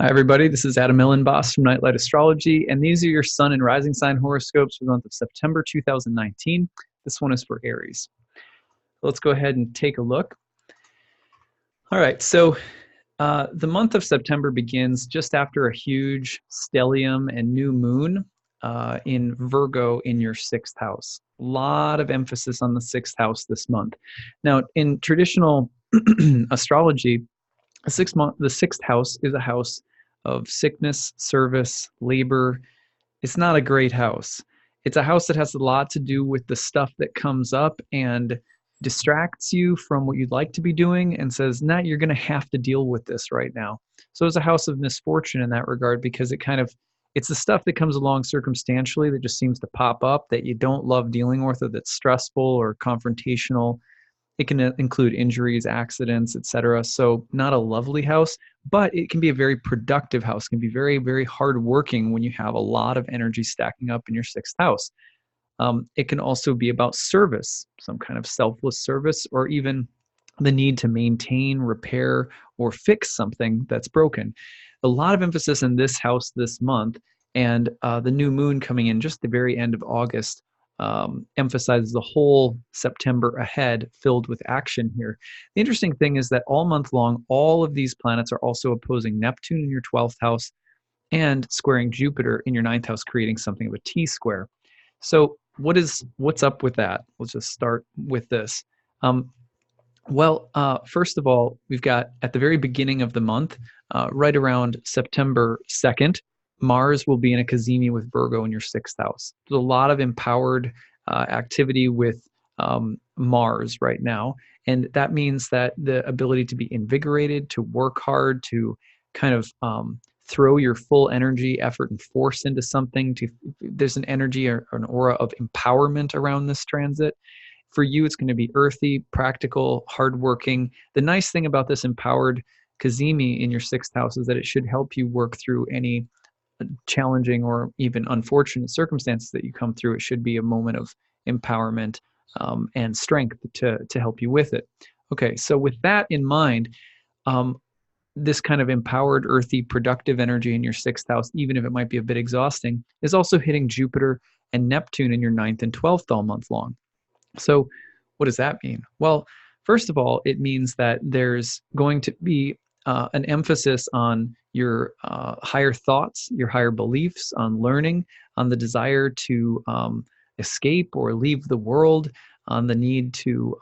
Hi, everybody. This is Adam Elenbaas from Nightlight Astrology, and these are your sun and rising sign horoscopes for the month of September 2019. This one is for Aries. Let's go ahead and take a look. All right, so the month of September begins just after a huge stellium and new moon in Virgo in your sixth house. A lot of emphasis on the sixth house this month. Now, in traditional astrology, the sixth house is a house of sickness, service, labor. It's not a great house. It's a house that has a lot to do with the stuff that comes up and distracts you from what you'd like to be doing and says, nah, you're going to have to deal with this right now. So it's a house of misfortune in that regard because it's the stuff that comes along circumstantially that just seems to pop up that you don't love dealing with, or that's stressful or confrontational. It can include injuries, accidents, etc. So not a lovely house, but it can be a very productive house. It can be very, very hardworking when you have a lot of energy stacking up in your sixth house. It can also be about service, some kind of selfless service, or even the need to maintain, repair, or fix something that's broken. A lot of emphasis in this house this month, and the new moon coming in just the very end of August emphasizes the whole September ahead filled with action here. The interesting thing is that all month long, all of these planets are also opposing Neptune in your 12th house and squaring Jupiter in your ninth house, creating something of a T-square. So what's up with that? Let's just start with this. First of all, we've got at the very beginning of the month, right around September 2nd, Mars will be in a cazimi with Virgo in your sixth house. There's a lot of empowered activity with Mars right now. And that means that the ability to be invigorated, to work hard, to kind of throw your full energy, effort, and force into something. There's an energy or an aura of empowerment around this transit. For you, it's going to be earthy, practical, hardworking. The nice thing about this empowered cazimi in your sixth house is that it should help you work through any challenging or even unfortunate circumstances that you come through. It should be a moment of empowerment and strength to help you with it. Okay, so with that in mind, this kind of empowered, earthy, productive energy in your sixth house, even if it might be a bit exhausting, is also hitting Jupiter and Neptune in your ninth and 12th all month long. So what does that mean? Well, first of all, it means that there's going to be an emphasis on your higher thoughts, your higher beliefs, on learning, on the desire to escape or leave the world, on the need to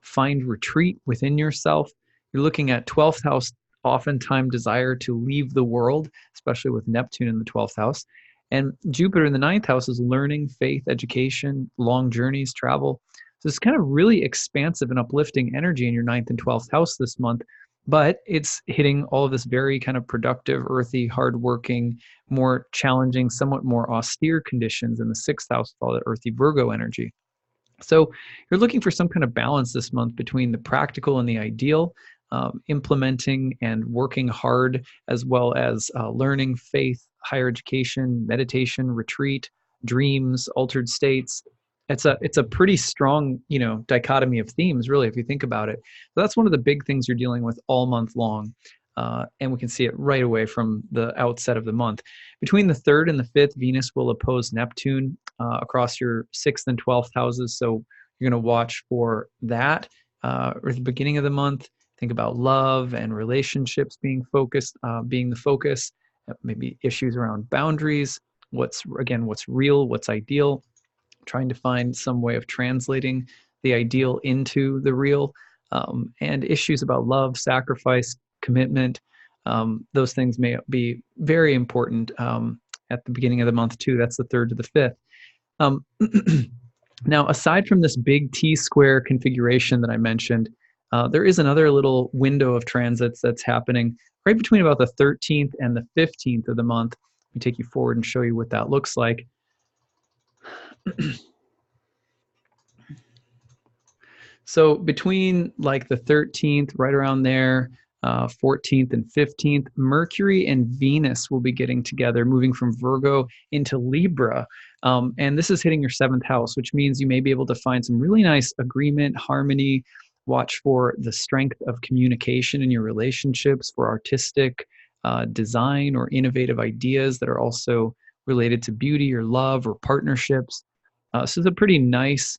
find retreat within yourself. You're looking at 12th house, oftentimes desire to leave the world, especially with Neptune in the 12th house. And Jupiter in the ninth house is learning, faith, education, long journeys, travel. So it's kind of really expansive and uplifting energy in your ninth and 12th house this month, but it's hitting all of this very kind of productive, earthy, hardworking, more challenging, somewhat more austere conditions in the sixth house with all that earthy Virgo energy. So you're looking for some kind of balance this month between the practical and the ideal, implementing and working hard, as well as learning, faith, higher education, meditation, retreat, dreams, altered states. It's a pretty strong, dichotomy of themes, really, if you think about it. So that's one of the big things you're dealing with all month long. And we can see it right away from the outset of the month. Between the 3rd and the 5th, Venus will oppose Neptune across your 6th and 12th houses. So you're going to watch for that or at the beginning of the month. Think about love and relationships being the focus, maybe issues around boundaries, what's real, what's ideal, trying to find some way of translating the ideal into the real, and issues about love, sacrifice, commitment. Those things may be very important at the beginning of the month too. That's the 3rd to the 5th. Now, aside from this big T-square configuration that I mentioned, there is another little window of transits that's happening right between about the 13th and the 15th of the month. Let me take you forward and show you what that looks like. So between like the 13th, right around there, 14th and 15th, Mercury and Venus will be getting together, moving from Virgo into Libra. And this is hitting your 7th house, which means you may be able to find some really nice agreement, harmony. Watch for the strength of communication in your relationships, for artistic design or innovative ideas that are also related to beauty or love or partnerships. So it's a pretty nice,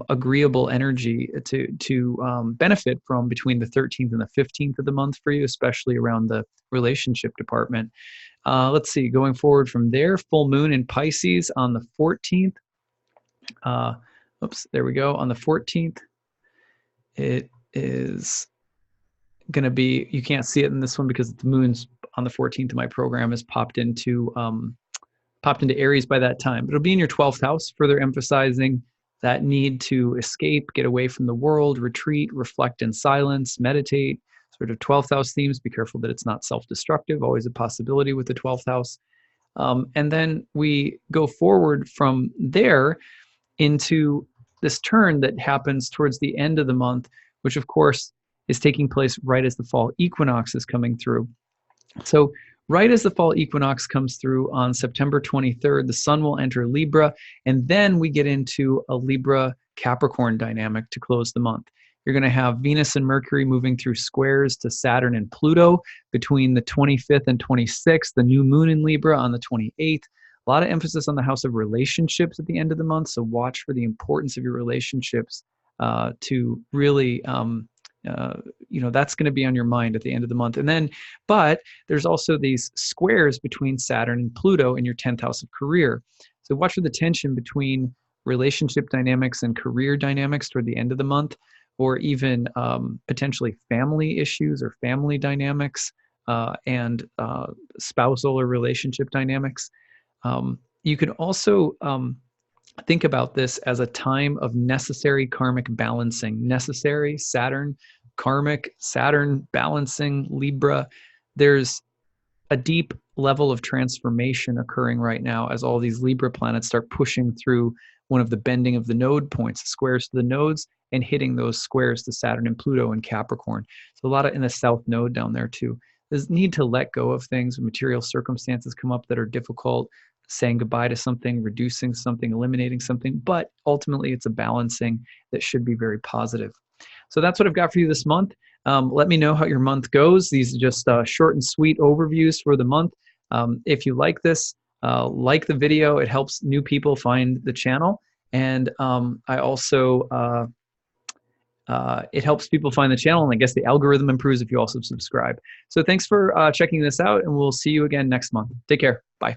agreeable energy to benefit from between the 13th and the 15th of the month for you, especially around the relationship department. Let's see, going forward from there, full moon in Pisces on the 14th. Oops, there we go. On the 14th, it is going to be, you can't see it in this one because the moon's on the 14th of my program is popped into Aries by that time. But it'll be in your 12th house, further emphasizing that need to escape, get away from the world, retreat, reflect in silence, meditate, sort of 12th house themes. Be careful that it's not self-destructive, always a possibility with the 12th house. And then we go forward from there into this turn that happens towards the end of the month, which of course is taking place right as the fall equinox is coming through. So right as the fall equinox comes through on September 23rd, the sun will enter Libra, and then we get into a Libra Capricorn dynamic to close the month. You're going to have Venus and Mercury moving through squares to Saturn and Pluto between the 25th and 26th, the new moon in Libra on the 28th. A lot of emphasis on the house of relationships at the end of the month, so watch for the importance of your relationships to really that's going to be on your mind at the end of the month. And then, but there's also these squares between Saturn and Pluto in your 10th house of career. So watch for the tension between relationship dynamics and career dynamics toward the end of the month, or even potentially family issues or family dynamics and spousal or relationship dynamics. You could also think about this as a time of necessary karmic balancing. Necessary, Saturn, karmic, Saturn, balancing, Libra. There's a deep level of transformation occurring right now as all these Libra planets start pushing through one of the bending of the node points, squares to the nodes, and hitting those squares to Saturn and Pluto and Capricorn. So a lot of in the south node down there too. There's need to let go of things. Material circumstances come up that are difficult, saying goodbye to something, reducing something, eliminating something, but ultimately it's a balancing that should be very positive. So that's what I've got for you this month. Let me know how your month goes. These are just short and sweet overviews for the month. If you like this, like the video. It helps new people find the channel. And I also, it helps people find the channel. And I guess the algorithm improves if you also subscribe. So thanks for checking this out, and we'll see you again next month. Take care. Bye.